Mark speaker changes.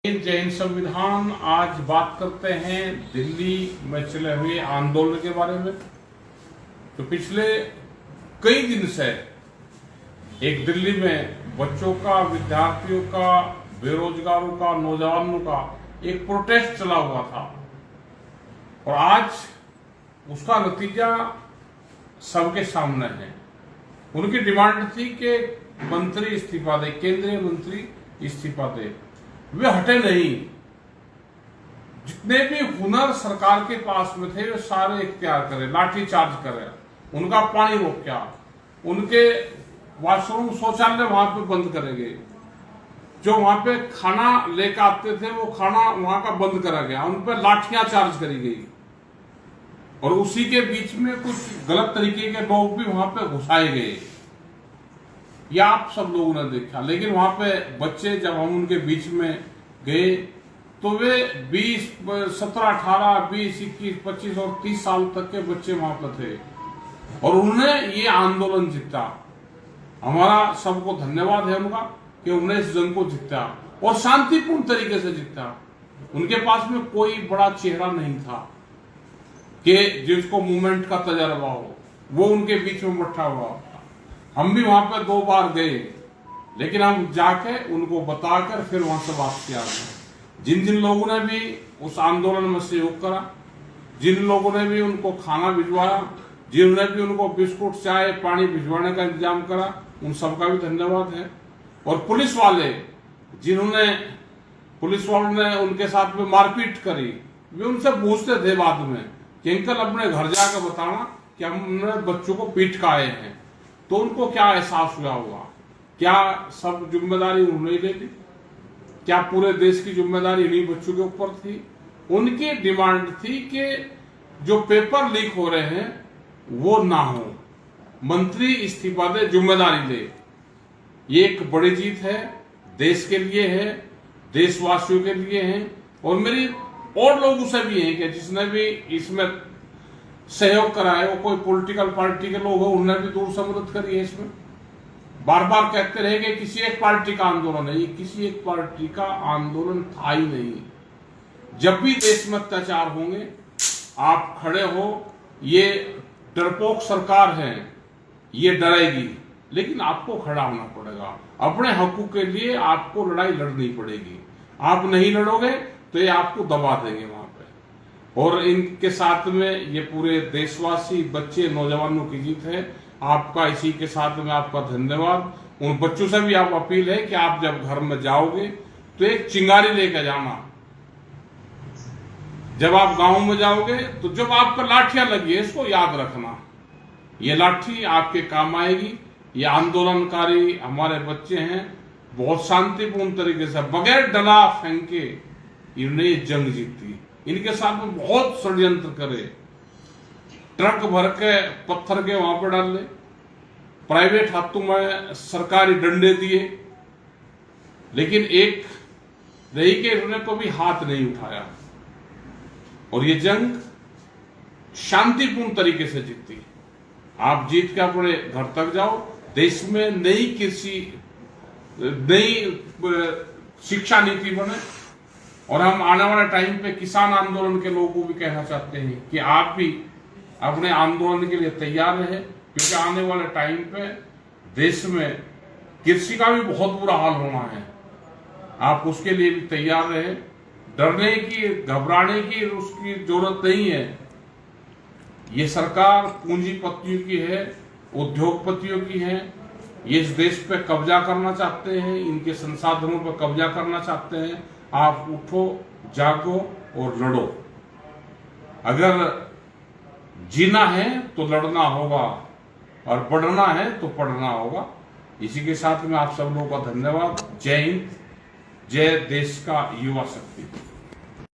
Speaker 1: जय हिंद संविधान। आज बात करते हैं दिल्ली में चले हुए आंदोलन के बारे में। तो पिछले कई दिन से एक दिल्ली में बच्चों का, विद्यार्थियों का, बेरोजगारों का, नौजवानों का एक प्रोटेस्ट चला हुआ था और आज उसका नतीजा सबके सामने है। उनकी डिमांड थी कि मंत्री इस्तीफा दे, केंद्रीय मंत्री इस्तीफा दे। वे हटे नहीं। जितने भी हुनर सरकार के पास में थे वे सारे इख्तियार करें, लाठी चार्ज करें, उनका पानी रोका, उनके वॉशरूम शौचालय वहां पे बंद करेंगे, जो वहां पे खाना लेकर आते थे वो खाना वहां का बंद करा गया, उन पर लाठियां चार्ज करी गई और उसी के बीच में कुछ गलत तरीके के लोग भी वहां पे घुसाए गए। यह आप सब लोगों ने देखा। लेकिन वहां पे बच्चे, जब हम उनके बीच में गए तो वे 20, 17, 18, 20, 21, 25 और 30 साल तक के बच्चे वहां पर थे और उन्होंने ये आंदोलन जीता। हमारा सबको धन्यवाद है उनका कि उन्होंने इस जंग को जीता और शांतिपूर्ण तरीके से जीता। उनके पास में कोई बड़ा चेहरा नहीं था कि जिसको मूवमेंट का तजर्बा हो, वो उनके बीच में बैठा हुआ। हम भी वहां पर 2 बार गए, लेकिन हम जाके उनको बताकर फिर वहां से बात किया। जिन जिन लोगों ने भी उस आंदोलन में सहयोग करा, जिन लोगों ने भी उनको खाना भिजवाया, जिन्होंने भी उनको बिस्कुट, चाय, पानी भिजवाने का इंतजाम करा, उन सबका भी धन्यवाद है। और पुलिस वालों ने उनके साथ में मारपीट करी। वे उनसे पूछते थे बाद में कि अंकल अपने घर जाकर बताना कि हमने बच्चों को पीट के आए हैं। तो उनको क्या एहसास हुआ होगा? क्या सब जिम्मेदारी उन्होंने ले ली? क्या पूरे देश की जिम्मेदारी इन्हीं बच्चों के ऊपर थी? उनकी डिमांड थी कि जो पेपर लीक हो रहे हैं वो ना हो, मंत्री इस्तीफा दे, जिम्मेदारी ले। ये एक बड़ी जीत है, देश के लिए है, देशवासियों के लिए है और मेरी और लोगों से भी है कि जिसने भी इसमें सहयोग करा है, वो कोई पॉलिटिकल पार्टी के लोग हो, उन्होंने भी दूर से मदद करी है। इसमें बार बार कहते रहे कि किसी एक पार्टी का आंदोलन है, ये किसी एक पार्टी का आंदोलन था ही नहीं। जब भी देश में अत्याचार होंगे आप खड़े हो। ये डरपोक सरकार है, ये डरेगी, लेकिन आपको खड़ा होना पड़ेगा। अपने हकों के लिए आपको लड़ाई लड़नी पड़ेगी। आप नहीं लड़ोगे तो ये आपको दबा देंगे वहां पे। और इनके साथ में ये पूरे देशवासी, बच्चे, नौजवानों की जीत है। आपका इसी के साथ में आपका धन्यवाद। उन बच्चों से भी आप अपील है कि आप जब घर में जाओगे तो एक चिंगारी लेकर जाना। जब आप गांव में जाओगे तो जब आप पर लाठियां लगी है, इसको याद रखना, ये लाठी आपके काम आएगी। ये आंदोलनकारी हमारे बच्चे हैं, बहुत शांतिपूर्ण तरीके से, बगैर डरा फेंके इन्होंने ये जंग जीती। इनके साथ में बहुत षड्यंत्र करे, ट्रक भर के पत्थर के वहां पर डाल ले, प्राइवेट हाथों में सरकारी डंडे दिए, लेकिन एक रही के इन्होंने कभी हाथ नहीं उठाया और ये जंग शांतिपूर्ण तरीके से जीती। आप जीत के अपने घर तक जाओ। देश में नई शिक्षा नीति बने और हम आने वाले टाइम पे किसान आंदोलन के लोगों को भी कहना चाहते हैं कि आप भी अपने आंदोलन के लिए तैयार रहे, क्योंकि आने वाले टाइम पे देश में कृषि का भी बहुत बुरा हाल होना है। आप उसके लिए भी तैयार रहे। डरने की, घबराने की उसकी जरूरत नहीं है। ये सरकार पूंजीपतियों की है, उद्योगपतियों की है। ये इस देश पे कब्जा करना चाहते हैं, इनके संसाधनों पर कब्जा करना चाहते हैं। आप उठो, जागो और लड़ो। अगर जीना है तो लड़ना होगा और बढ़ना है तो पढ़ना होगा। इसी के साथ में आप सब लोगों का धन्यवाद। जय हिंद, जय देश का युवा शक्ति।